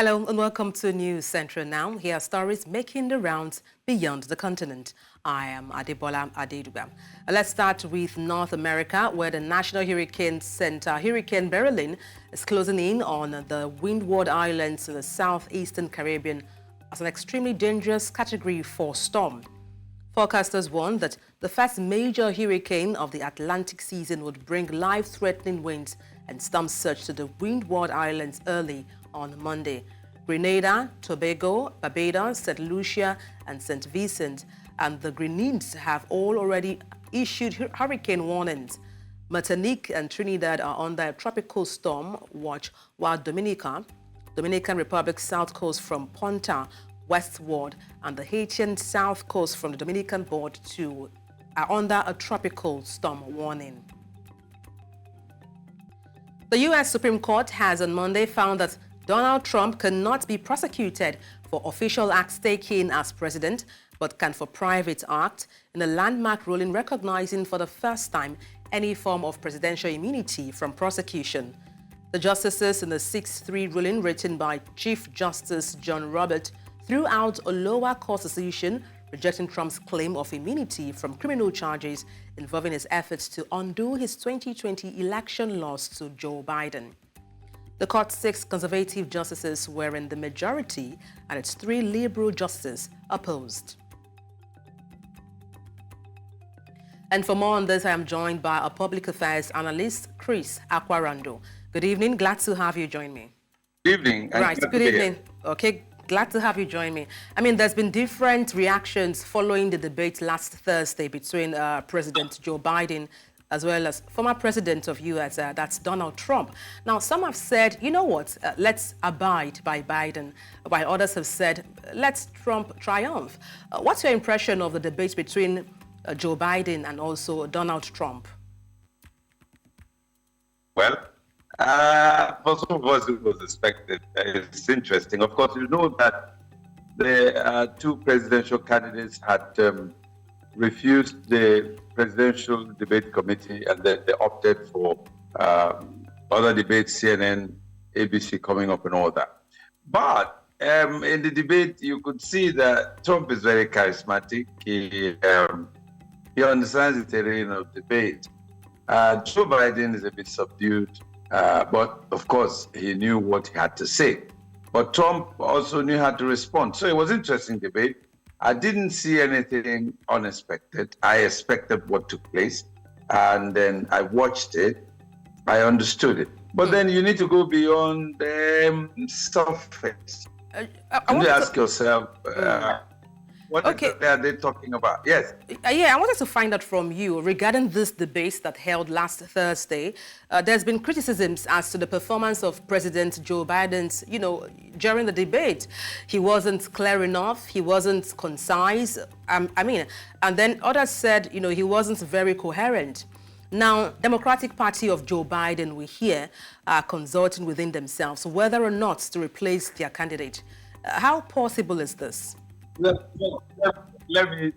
Hello and welcome to News Central Now. Here are stories making the rounds beyond the continent. I am Adebola Adeduga. Let's start with North America, where the National Hurricane Center, Hurricane Berylin, is closing in on the Windward Islands in the southeastern Caribbean as an extremely dangerous Category 4 storm. Forecasters warned that the first major hurricane of the Atlantic season would bring life-threatening winds and storm surge to the Windward Islands early on Monday. Grenada, Tobago, Barbados, St. Lucia, and St. Vincent and the Grenadines have all already issued hurricane warnings. Martinique and Trinidad are under a tropical storm watch, while Dominican Republic south coast from Punta westward and the Haitian south coast from the Dominican board are under a tropical storm warning. The U.S. Supreme Court has on Monday found that Donald Trump cannot be prosecuted for official acts taken as president, but can for private acts in a landmark ruling recognizing for the first time any form of presidential immunity from prosecution. The justices in the 6-3 ruling written by Chief Justice John Roberts threw out a lower court decision rejecting Trump's claim of immunity from criminal charges involving his efforts to undo his 2020 election loss to Joe Biden. The court's 6 conservative justices were in the majority, and its 3 liberal justices opposed. And for more on this, I am joined by a public affairs analyst, Chris Akwarandu. Good evening. Glad to have you join me. Good evening. Right. Good evening. Okay. Glad to have you join me. I mean, there's been different reactions following the debate last Thursday between President Joe Biden as well as former president of U.S., that's Donald Trump. Now, some have said, you know what, let's abide by Biden, while others have said, let's Trump triumph. What's your impression of the debate between Joe Biden and also Donald Trump? Well, for some of us, it was expected. It's interesting. Of course, you know that the 2 presidential candidates had refused the presidential debate committee, and then they opted for other debates, CNN, ABC coming up and all that. But in the debate, you could see that Trump is very charismatic. He understands the terrain of debate. Joe Biden is a bit subdued, but of course, he knew what he had to say. But Trump also knew how to respond. So it was an interesting debate. I didn't see anything unexpected. I expected what took place, and then I watched it. I understood it. But then you need to go beyond the surface. I want to ask yourself, what exactly are they talking about? Yes. Yeah, I wanted to find out from you regarding this debate that held last Thursday. There's been criticisms as to the performance of President Joe Biden's, during the debate. He wasn't clear enough. He wasn't concise. And then others said, he wasn't very coherent. Now, Democratic Party of Joe Biden, we hear, are consulting within themselves whether or not to replace their candidate. How possible is this? Let me.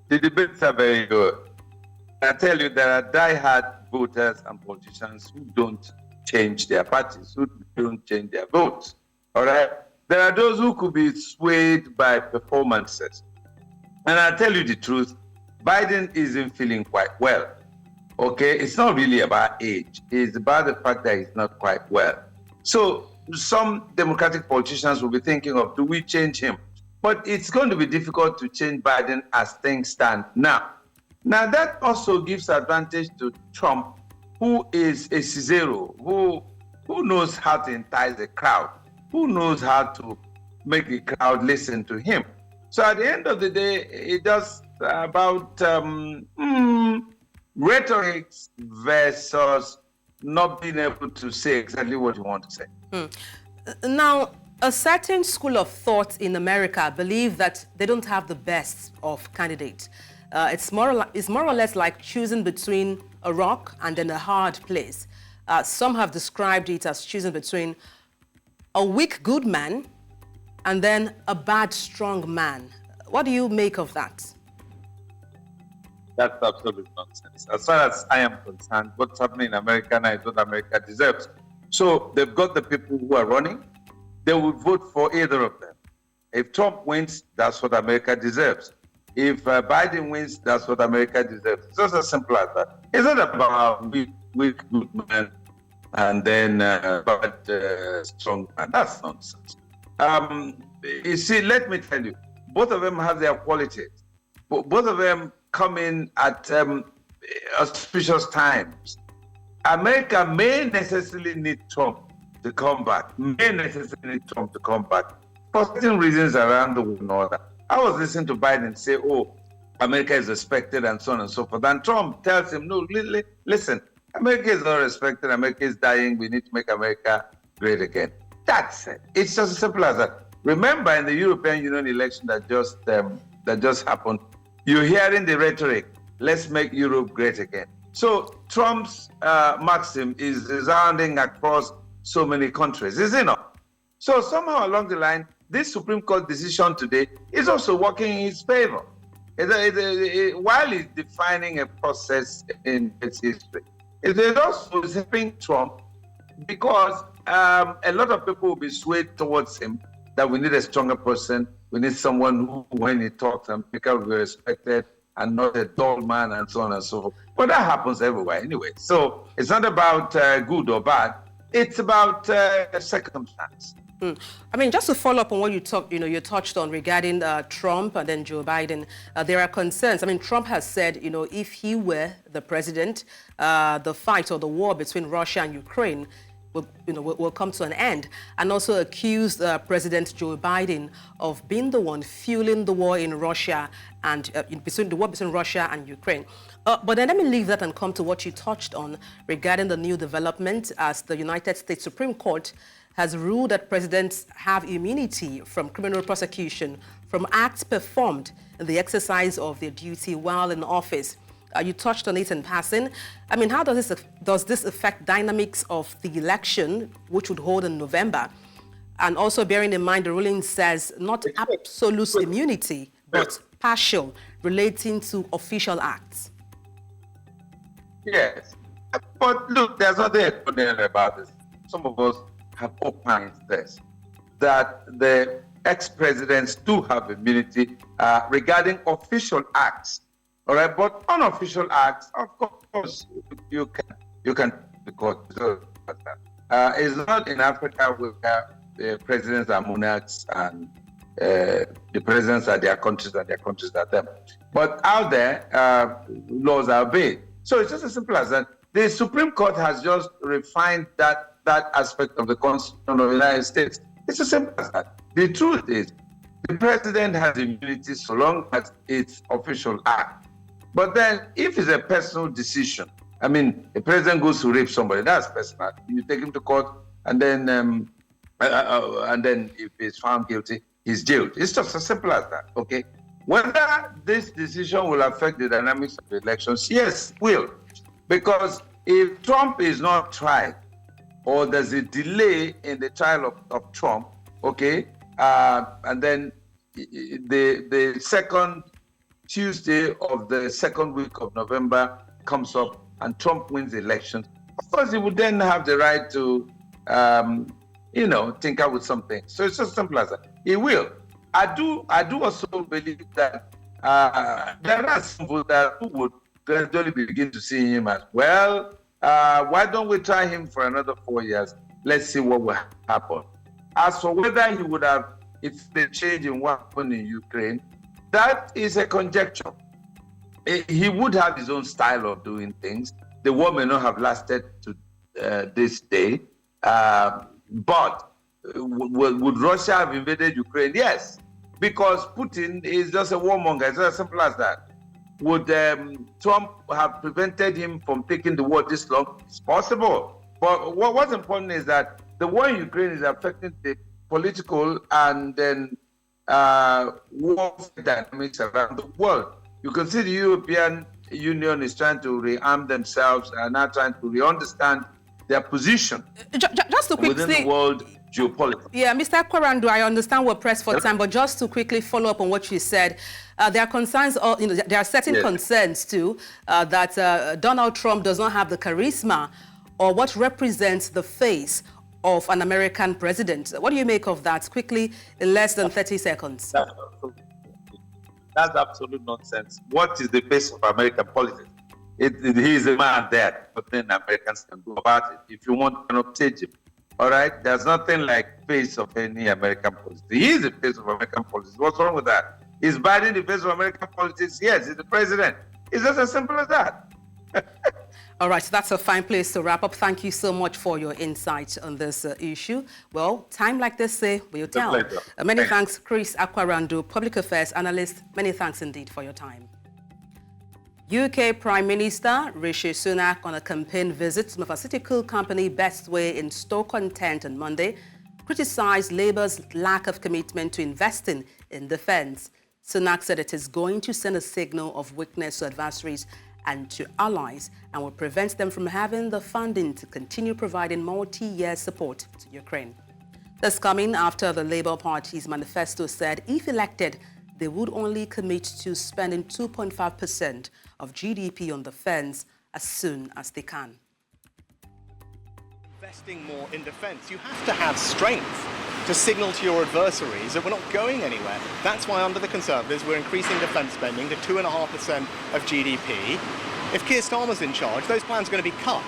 The debates are very good. I tell you, there are die-hard voters and politicians who don't change their parties, who don't change their votes. All right? There are those who could be swayed by performances. And I tell you the truth, Biden isn't feeling quite well. Okay? It's not really about age. It's about the fact that he's not quite well. So some Democratic politicians will be thinking of, do we change him? But it's going to be difficult to change Biden as things stand now. Now, that also gives advantage to Trump, who is a Cicero, who knows how to entice a crowd, who knows how to make the crowd listen to him. So at the end of the day, it does about rhetoric versus not being able to say exactly what you want to say. Now, a certain school of thought in America believe that they don't have the best of candidates. It's more or less like choosing between a rock and then a hard place. Some have described it as choosing between a weak good man and then a bad strong man. What do you make of that? That's absolute nonsense. As far as I am concerned, what's happening in America now is what America deserves. So they've got the people who are running. They will vote for either of them. If Trump wins, that's what America deserves. If Biden wins, that's what America deserves. It's just as simple as that. It's not about weak good man and then bad strong man. That's nonsense. You see, let me tell you, both of them have their qualities. Both of them come in at auspicious times. America may necessarily need Trump to come back, for certain reasons around the world and all that. I was listening to Biden say, oh, America is respected and so on and so forth. And Trump tells him, no, listen, America is not respected, America is dying, we need to make America great again. That's it. It's just as simple as that. Remember in the European Union election that just happened, you're hearing the rhetoric, let's make Europe great again. So Trump's maxim is resounding across so many countries, is it not? So somehow along the line, this Supreme Court decision today is also working in his favor. While he's defining a process in its history, it is also helping Trump because a lot of people will be swayed towards him that we need a stronger person, we need someone who, when he talks, America will be respected and not a dull man and so on and so forth. But that happens everywhere anyway. So it's not about good or bad. It's about circumstance. I mean, just to follow up on what you touched on regarding Trump and then Joe Biden, there are concerns. I mean, Trump has said, if he were the president, the fight or the war between Russia and Ukraine will come to an end, and also accused President Joe Biden of being the one fueling the war in Russia and the war between Russia and Ukraine. But then let me leave that and come to what you touched on regarding the new development as the United States Supreme Court has ruled that presidents have immunity from criminal prosecution from acts performed in the exercise of their duty while in office. You touched on it in passing. I mean, how does this affect dynamics of the election, which would hold in November? And also bearing in mind the ruling says not absolute immunity, but partial, relating to official acts. Yes. But look, there's nothing extraordinary about this. Some of us have opined this, that the ex-presidents do have immunity regarding official acts. All right, but unofficial acts, of course, you can because it's not in Africa where the presidents are monarchs and the presidents are their countries and their countries are them. But out there, laws are obeyed. So it's just as simple as that. The Supreme Court has just refined that aspect of the Constitution of the United States. It's as simple as that. The truth is, the president has immunity so long as it's official act. But then, if it's a personal decision, I mean, the president goes to rape somebody, that's personal. You take him to court, and then if he's found guilty, he's jailed. It's just as simple as that, okay? Whether this decision will affect the dynamics of the elections, yes, it will. Because if Trump is not tried, or there's a delay in the trial of Trump, okay, and then the second Tuesday of the second week of November comes up and Trump wins the election, of course he would then have the right to, tinker with something. So it's just simple as that. He will. I do also believe that there are some voters who would gradually begin to see him as, well, why don't we try him for another 4 years? Let's see what will happen. As for whether he would have, if the change in what happened in Ukraine, that is a conjecture. He would have his own style of doing things. The war may not have lasted to this day. But would Russia have invaded Ukraine? Yes, because Putin is just a warmonger. It's as simple as that. Would Trump have prevented him from taking the war this long? It's possible. But what's important is that the war in Ukraine is affecting the political and then war dynamics around the world. You can see the European Union is trying to rearm themselves and now trying to re-understand their position just to quickly, within the world geopolitics. Yeah, Mr. Akwarandu, I understand we're pressed for time, but just to quickly follow up on what you said, there are concerns, there are certain concerns too, that Donald Trump does not have the charisma or what represents the face of an American president? What do you make of that? Quickly, in less than 30 seconds. That's absolute nonsense. What is the face of American politics? He is a man there, nothing Americans can do about it. If you want, you cannot change him. All right? There's nothing like face of any American politics. He is the face of American politics. What's wrong with that? Is Biden the face of American politics? Yes, he's the president. It's just as simple as that. All right, so that's a fine place to wrap up. Thank you so much for your insight on this issue. Well, time like this, will tell. Many thanks, Chris Akwarandu, public affairs analyst. Many thanks indeed for your time. UK Prime Minister Rishi Sunak on a campaign visit to the pharmaceutical company Bestway in Stoke-on-Trent on Monday criticized Labour's lack of commitment to investing in defence. Sunak said it is going to send a signal of weakness to adversaries and to allies and will prevent them from having the funding to continue providing multi-year support to Ukraine. This coming after the Labour Party's manifesto said if elected, they would only commit to spending 2.5% of GDP on defence as soon as they can. Investing more in defence, you have to have strength to signal to your adversaries that we're not going anywhere. That's why under the Conservatives we're increasing defence spending to 2.5% of GDP. If Keir Starmer's in charge, those plans are going to be cut.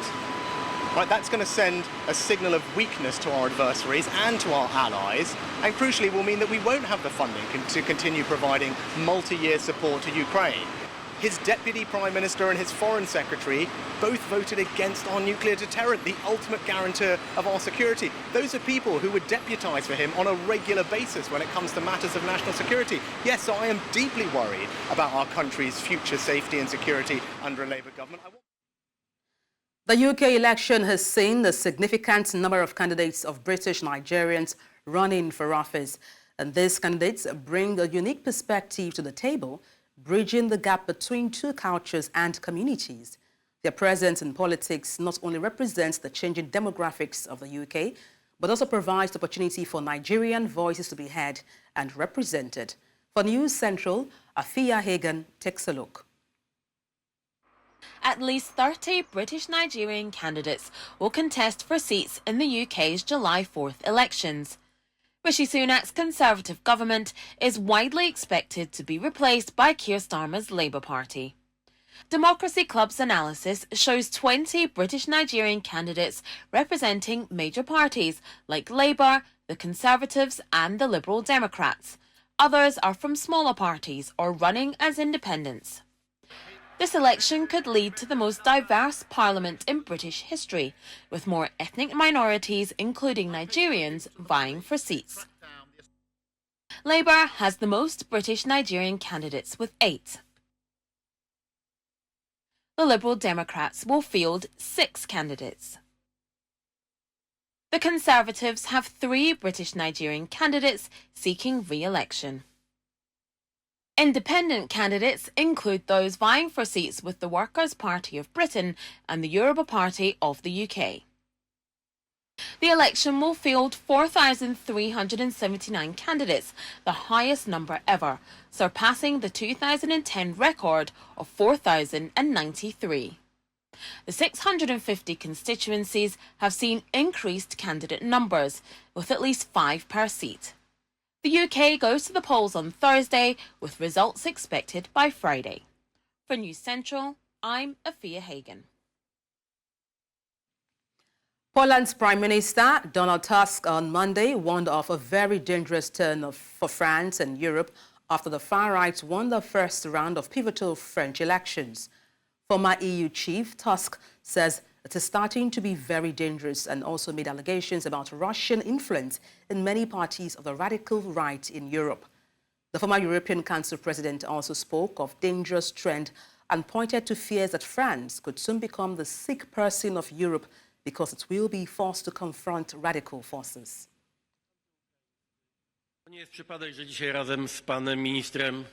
Right, that's going to send a signal of weakness to our adversaries and to our allies, and crucially will mean that we won't have the funding to continue providing multi-year support to Ukraine. His Deputy Prime Minister and his Foreign Secretary both voted against our nuclear deterrent, the ultimate guarantor of our security. Those are people who would deputise for him on a regular basis when it comes to matters of national security. Yes, so I am deeply worried about our country's future safety and security under a Labour government. The UK election has seen a significant number of candidates of British Nigerians running for office. And these candidates bring a unique perspective to the table, bridging the gap between two cultures and communities. Their presence in politics not only represents the changing demographics of the UK, but also provides the opportunity for Nigerian voices to be heard and represented. For News Central, Afia Hagan takes a look. At least 30 British Nigerian candidates will contest for seats in the UK's July 4th elections. Rishi Sunak's Conservative government is widely expected to be replaced by Keir Starmer's Labour Party. Democracy Club's analysis shows 20 British Nigerian candidates representing major parties like Labour, the Conservatives and the Liberal Democrats. Others are from smaller parties or running as independents. This election could lead to the most diverse parliament in British history, with more ethnic minorities, including Nigerians, vying for seats. Labour has the most British Nigerian candidates with 8. The Liberal Democrats will field 6 candidates. The Conservatives have 3 British Nigerian candidates seeking re-election. Independent candidates include those vying for seats with the Workers' Party of Britain and the Yoruba Party of the UK. The election will field 4,379 candidates, the highest number ever, surpassing the 2010 record of 4,093. The 650 constituencies have seen increased candidate numbers, with at least 5 per seat. The UK goes to the polls on Thursday, with results expected by Friday. For News Central, I'm Afia Hagan. Poland's Prime Minister Donald Tusk on Monday warned of a very dangerous turn for France and Europe after the far-right won the first round of pivotal French elections. Former EU chief Tusk says it is starting to be very dangerous and also made allegations about Russian influence in many parties of the radical right in Europe. The former European Council president also spoke of dangerous trend and pointed to fears that France could soon become the sick person of Europe because it will be forced to confront radical forces. To nie jest przypadek, że dzisiaj razem z panem ministrem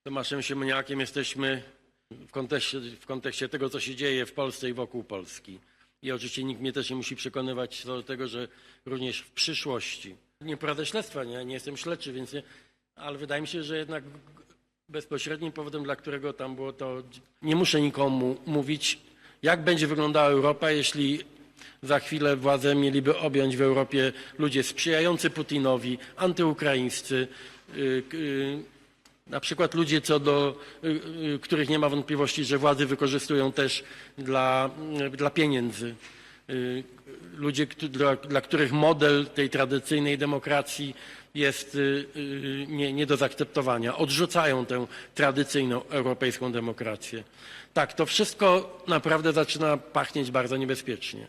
Tomaszem Siemoniakiem jesteśmy w kontekście tego, co się dzieje w Polsce i wokół Polski. I oczywiście nikt mnie też nie musi przekonywać do tego, że również w przyszłości. Nie prowadzę śledztwa, nie jestem śledczy, więc ale wydaje mi się, że jednak bezpośrednim powodem, dla którego tam było to, nie muszę nikomu mówić, jak będzie wyglądała Europa, jeśli za chwilę władzę mieliby objąć w Europie ludzie sprzyjający Putinowi, antyukraińscy, na przykład ludzie, co do których nie ma wątpliwości, że władzy wykorzystują też dla pieniędzy. Ludzie, dla których model tej tradycyjnej demokracji jest nie do zaakceptowania. Odrzucają tę tradycyjną europejską demokrację. Tak, to wszystko naprawdę zaczyna pachnieć bardzo niebezpiecznie.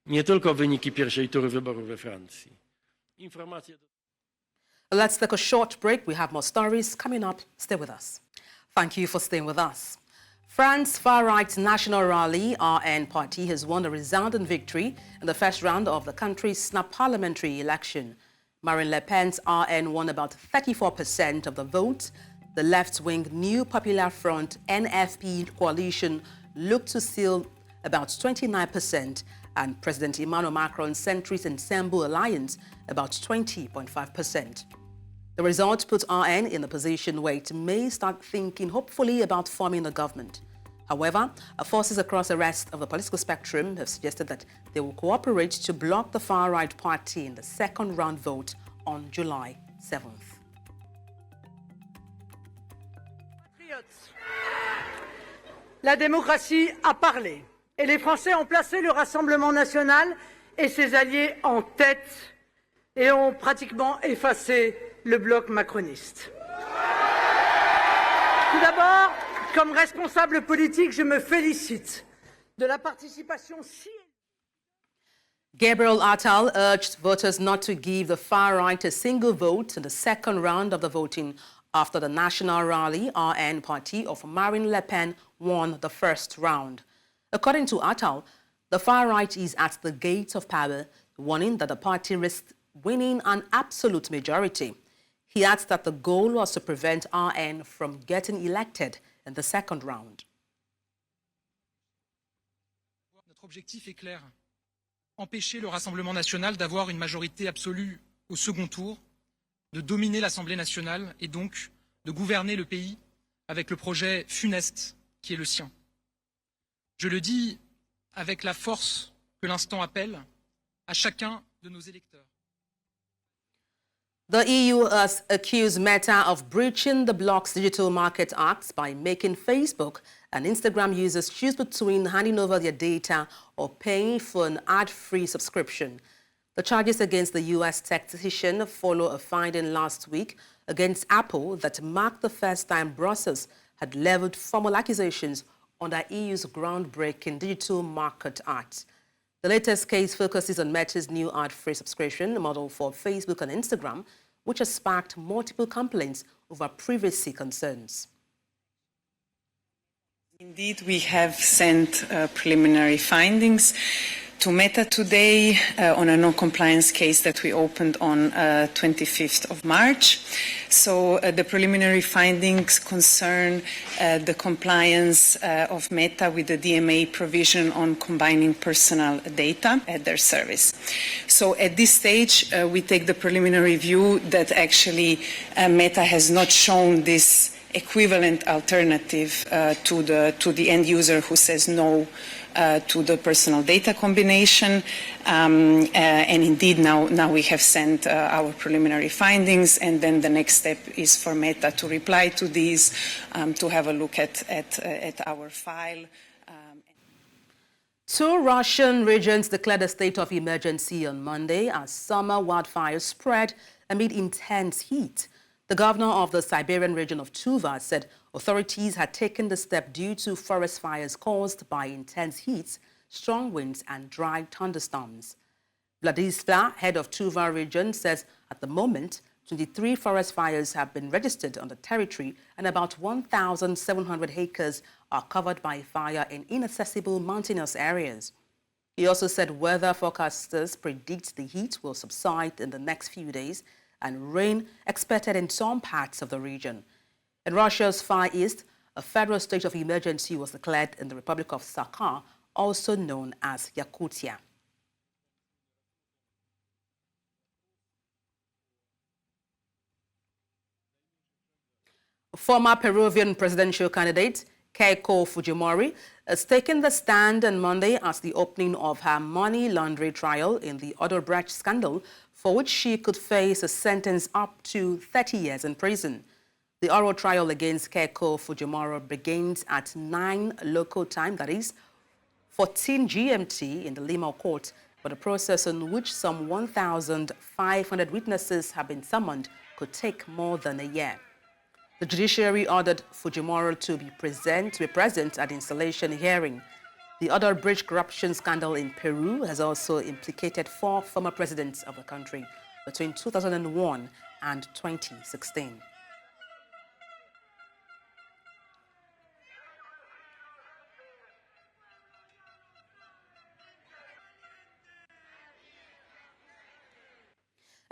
Nie tylko wyniki pierwszej tury wyborów we Francji. Informacje... Let's take a short break. We have more stories coming up. Stay with us. Thank you for staying with us. France's far-right National Rally, RN party, has won a resounding victory in the first round of the country's parliamentary election. Marine Le Pen's RN won about 34% of the vote. The left-wing New Popular Front NFP coalition looked to seal about 29%, and President Emmanuel Macron's Centrist Ensemble alliance about 20.5%. The result puts RN in a position where it may start thinking hopefully about forming a government. However, forces across the rest of the political spectrum have suggested that they will cooperate to block the far-right party in the second round vote on July 7th. La démocratie a parlé et les Français ont placé le Rassemblement national et ses alliés en tête et ont pratiquement effacé le bloc macroniste. Tout d'abord, comme responsable politique, je me félicite de la participation si... Gabriel Attal urged voters not to give the far-right a single vote in the second round of the voting after the National Rally RN party of Marine Le Pen won the first round. According to Attal, the far-right is at the gates of power, warning that the party risks winning an absolute majority. He adds that the goal was to prevent RN from getting elected in the second round. Notre objectif est clair. Empêcher le Rassemblement national d'avoir une majorité absolue au second tour, de dominer l'Assemblée nationale et donc de gouverner le pays avec le projet funeste qui est le sien. Je le dis avec la force que l'instant appelle à chacun de nos électeurs. The EU has accused Meta of breaching the bloc's Digital Market Act by making Facebook and Instagram users choose between handing over their data or paying for an ad-free subscription. The charges against the US tech titian follow a finding last week against Apple that marked the first time Brussels had leveled formal accusations on the EU's groundbreaking Digital Market Act. The latest case focuses on Meta's new ad-free subscription model for Facebook and Instagram, which has sparked multiple complaints over privacy concerns. Indeed, we have sent preliminary findings to Meta today on a non-compliance case that we opened on 25th of March. So the preliminary findings concern the compliance of Meta with the DMA provision on combining personal data at their service. So at this stage, we take the preliminary view that actually Meta has not shown this equivalent alternative to the end user who says no to the personal data combination, and indeed now we have sent our preliminary findings, and then the next step is for Meta to reply to these, to have a look at our file. Two Russian regions declared a state of emergency on Monday as summer wildfires spread amid intense heat. The governor of the Siberian region of Tuva said authorities had taken the step due to forest fires caused by intense heat, strong winds and dry thunderstorms. Vladislav, head of Tuva region, says at the moment 23 forest fires have been registered on the territory and about 1,700 acres are covered by fire in inaccessible mountainous areas. He also said weather forecasters predict the heat will subside in the next few days and rain expected in some parts of the region. In Russia's Far East, a federal state of emergency was declared in the Republic of Sakha, also known as Yakutia. Former Peruvian presidential candidate Keiko Fujimori has taken the stand on Monday as the opening of her money laundering trial in the Odebrecht scandal, for which she could face a sentence up to 30 years in prison. The oral trial against Keiko Fujimori begins at 9 local time, that is 14 GMT in the Lima court, but a process in which some 1,500 witnesses have been summoned could take more than a year. The judiciary ordered Fujimori to be present at the installation hearing. The other bridge corruption scandal in Peru has also implicated 4 former presidents of the country between 2001 and 2016.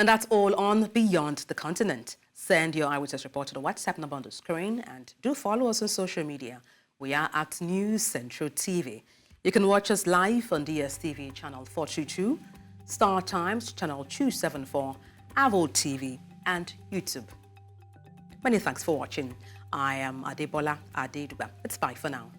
And that's all on Beyond the Continent. Send your eyewitness report to the WhatsApp number on the screen and do follow us on social media. We are at News Central TV. You can watch us live on DSTV channel 422, Star Times channel 274, Avo TV and YouTube. Many thanks for watching. I am Adebola Adeduba. It's bye for now.